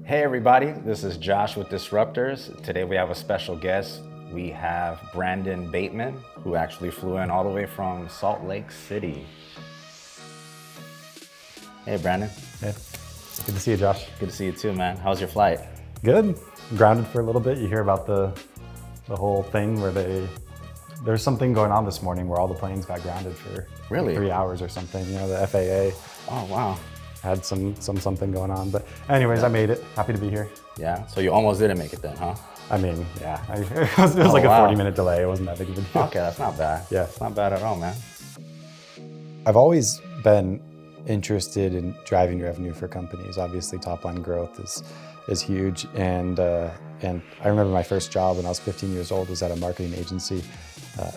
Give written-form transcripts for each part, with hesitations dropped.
Hey everybody, this is Josh with Disruptors. Today we have a special guest. We have Brandon Bateman, who actually flew in all the way from Salt Lake City. Hey Brandon. Hey, good to see you, Josh. Good to see you too, man. How was your flight? Good. Grounded for a little bit. You hear about the whole thing where there's something going on this morning where all the planes got grounded for Really? 3 hours or something. You know, the FAA Oh wow. had something going on. But anyways, I made it. Happy to be here. Yeah, so you almost didn't make it then, huh? I mean, yeah, it was like a 40-minute delay. It wasn't that big of a deal. Okay, that's not bad. Yeah. It's not bad at all, man. I've always been interested in driving revenue for companies. Obviously, top-line growth is huge. And I remember my first job when I was 15 years old was at a marketing agency.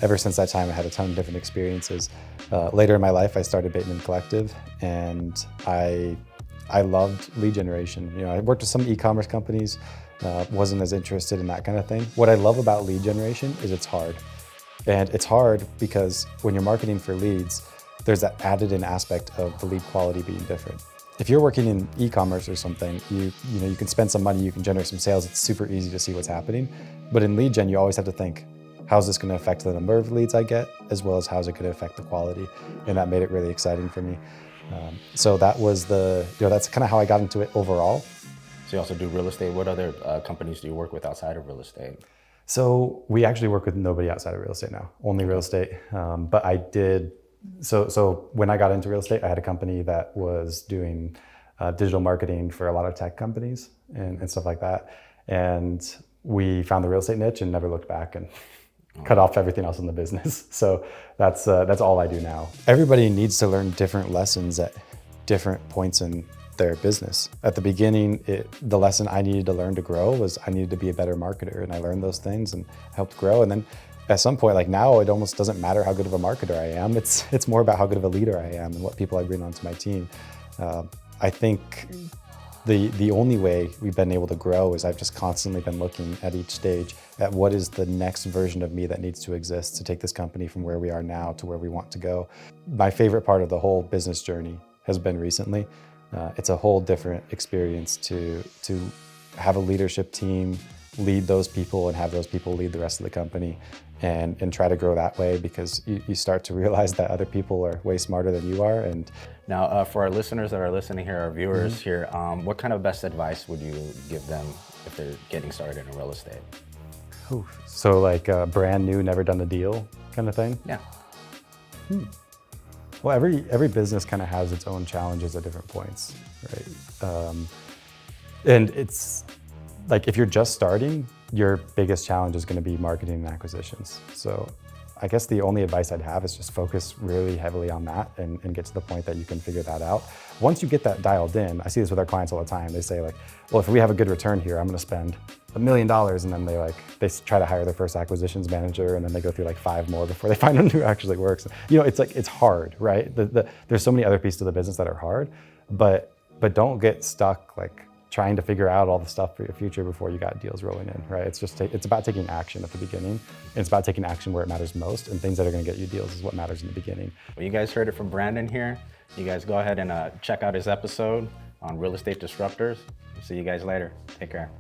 Ever since that time, I had a ton of different experiences. Later in my life, I started Bateman Collective, and I loved lead generation. You know, I worked with some e-commerce companies, wasn't as interested in that kind of thing. What I love about lead generation is it's hard. And it's hard because when you're marketing for leads, there's that added in aspect of the lead quality being different. If you're working in e-commerce or something, you can spend some money, you can generate some sales, it's super easy to see what's happening. But in lead gen, you always have to think, how's this going to affect the number of leads I get, as well as how's it going to affect the quality? And that made it really exciting for me. So that was that's kind of how I got into it overall. So you also do real estate. What other companies do you work with outside of real estate? So we actually work with nobody outside of real estate now, only real estate. But I did, so when I got into real estate, I had a company that was doing digital marketing for a lot of tech companies and stuff like that. And we found the real estate niche and never looked back and cut off everything else in the business. So that's all I do now. Everybody needs to learn different lessons at different points in their business. At the beginning, the lesson I needed to learn to grow was I needed to be a better marketer, and I learned those things and helped grow. And then at some point, like now, it almost doesn't matter how good of a marketer I am. It's more about how good of a leader I am and what people I bring onto my team. I think the only way we've been able to grow is I've just constantly been looking at each stage at what is the next version of me that needs to exist to take this company from where we are now to where we want to go. My favorite part of the whole business journey has been recently. It's a whole different experience to have a leadership team, lead those people and have those people lead the rest of the company and try to grow that way, because you start to realize that other people are way smarter than you are. And now for our listeners that are listening here, our viewers here, what kind of best advice would you give them if they're getting started in real estate? So like brand new, never done a deal kind of thing? Yeah. Well, every business kind of has its own challenges at different points, right? And it's like if you're just starting, your biggest challenge is going to be marketing and acquisitions. So I guess the only advice I'd have is just focus really heavily on that and get to the point that you can figure that out. Once you get that dialed in, I see this with our clients all the time. They say like, well, if we have a good return here, I'm going to spend $1 million. And then they try to hire their first acquisitions manager, and then they go through like 5 more before they find one who actually works. You know, it's hard, right? There's so many other pieces of the business that are hard, but don't get stuck like trying to figure out all the stuff for your future before you got deals rolling in, right? It's about taking action at the beginning, and it's about taking action where it matters most, and things that are going to get you deals is what matters in the beginning. Well, you guys heard it from Brandon here. You guys go ahead and check out his episode on Real Estate Disruptors. See you guys later. Take care.